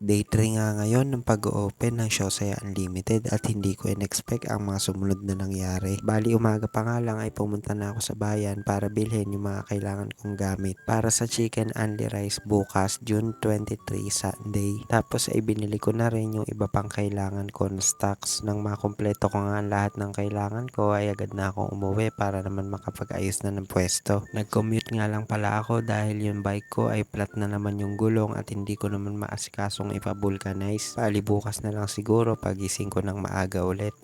Day 3 nga ngayon ng pag-open ng Shosaya Unlimited at hindi ko in-expect ang mga sumunod na nangyari. Bali umaga pa nga lang ay pumunta na ako sa bayan para bilhin yung mga kailangan kong gamit para sa chicken only rice bukas June 23 Sunday. Tapos ay binili ko na rin yung iba pang kailangan ko na stocks. Nang makumpleto ko nga ang lahat ng kailangan ko ay agad na akong umuwi para naman makapag-ayos na ng pwesto. Nag-commute nga lang pala ako dahil yung bike ko ay flat na naman yung gulong at hindi ko naman maasikasong ipa-vulcanize. Bali bukas na lang siguro pagising ko ng maaga ulit.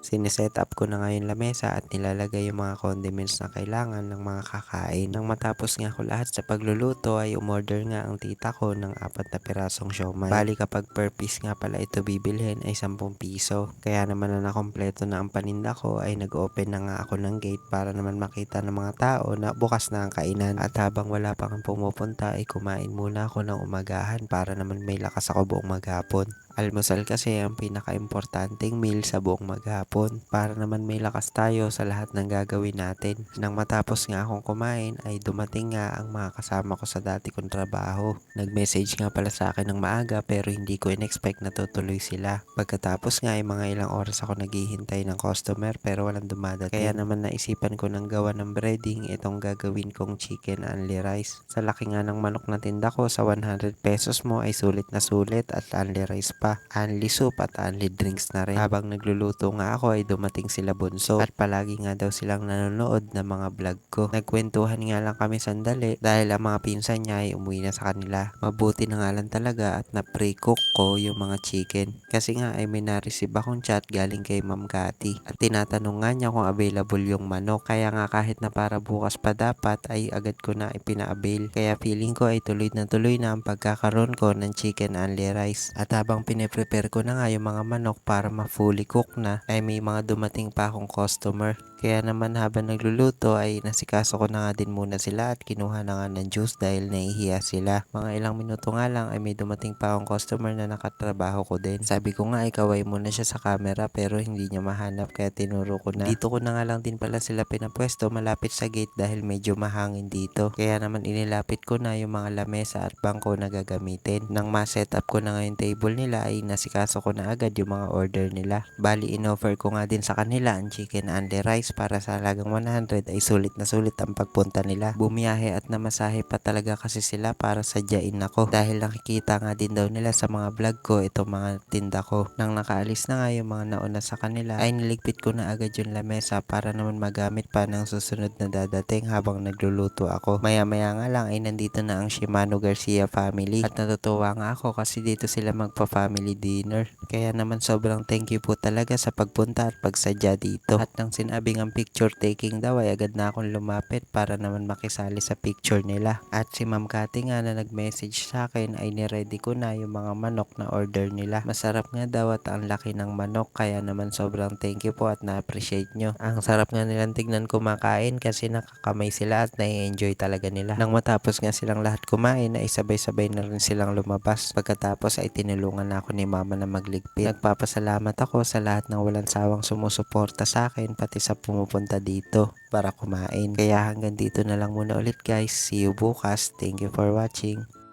Sineset up ko na ngayon lamesa at nilalagay yung mga condiments na kailangan ng mga kakain. Nang matapos nga ko lahat sa pagluluto ay umorder nga ang tita ko ng 4 na pirasong siomai. Bali kapag per piece nga pala ito bibilhin ay 10 piso. Kaya naman na nakompleto na ang paninda ko ay nag-open na nga ako ng gate para naman makita ng mga tao na bukas na ang kainan. At habang wala pang pumupunta ay kumain muna ako ng umagahan para naman may lakas ako buong maghapon. Almusal kasi ang pinaka-importanting meal sa buong maghapon para naman may lakas tayo sa lahat ng gagawin natin. Nang matapos nga akong kumain ay dumating nga ang mga kasama ko sa dati kong trabaho. Nag-message nga pala sa akin ng maaga pero hindi ko in-expect na tutuloy sila. Pagkatapos nga ay mga ilang oras ako naghihintay ng customer pero walang dumadating. Kaya naman naisipan ko ng gawa ng breading itong gagawin kong chicken only rice. Sa laki nga ng manok na tinda ko sa 100 pesos mo ay sulit na sulit at only rice pa. Only soup at only drinks na rin. Habang nagluluto nga ako ay dumating sila bunso at palagi nga daw silang nanonood ng mga vlog ko. Nagkwentuhan nga lang kami sandali dahil ang mga pinsan niya ay umuwi na sa kanila. Mabuti na nga lang talaga at na-pre-cook ko yung mga chicken. Kasi nga ay may na-receive akong chat galing kay Ma'am Cathy at tinatanong nga niya kung available yung manok. Kaya nga kahit na para bukas pa dapat ay agad ko na ipina-avail. Kaya feeling ko ay tuloy na ang pagkakaroon ko ng chicken only rice. At habang pine-prepare ko na nga yung mga manok para ma-fully cook na ay may mga dumating pa akong customer. Kaya naman habang nagluluto ay nasikaso ko na nga din muna sila at kinuha na nga ng juice dahil nahihiya sila. Mga ilang minuto nga lang ay may dumating pa akong customer na nakatrabaho ko din. Sabi ko nga ikaway muna siya sa camera pero hindi niya mahanap kaya tinuro ko na. Dito ko na nga lang din pala sila pinapwesto malapit sa gate dahil medyo mahangin dito. Kaya naman inilapit ko na yung mga lamesa at bangko na gagamitin. Nang ma-setup ko na nga yung table nila ay nasikaso ko na agad yung mga order nila. Bali in-offer ko nga din sa kanila ang chicken only rice para sa halagang 100 ay sulit na sulit ang pagpunta nila. Bumiyahe at namasahe pa talaga kasi sila para sadyain ako dahil nakikita nga din daw nila sa mga vlog ko itong mga tinda ko. Nang nakaalis na nga yung mga nauna sa kanila ay niligpit ko na agad yung lamesa para naman magamit pa ng susunod na dadating habang nagluluto ako. Maya nga lang ay nandito na ang Shimano Garcia family at natutuwa nga ako kasi dito sila magpa-family dinner. Kaya naman sobrang thank you po talaga sa pagpunta at pagsadya dito. At nang sinabing ang picture taking daw ay agad na akong lumapit para naman makisali sa picture nila. At si Ma'am Cathy nga na nag-message sa akin ay niready ko na yung mga manok na order nila. Masarap nga daw at ang laki ng manok kaya naman sobrang thank you po at na-appreciate nyo. Ang sarap nga nilang tignan kumakain kasi nakakamay sila at nai-enjoy talaga nila. Nang matapos nga silang lahat kumain ay sabay-sabay na rin silang lumabas. Pagkatapos ay tinulungan na ako ni Mama na magligpit. Nagpapasalamat ako sa lahat ng walang sawang sumusuporta sa akin pati sa pumupunta dito para kumain. Kaya hanggang dito na lang muna ulit guys. See you bukas. Thank you for watching.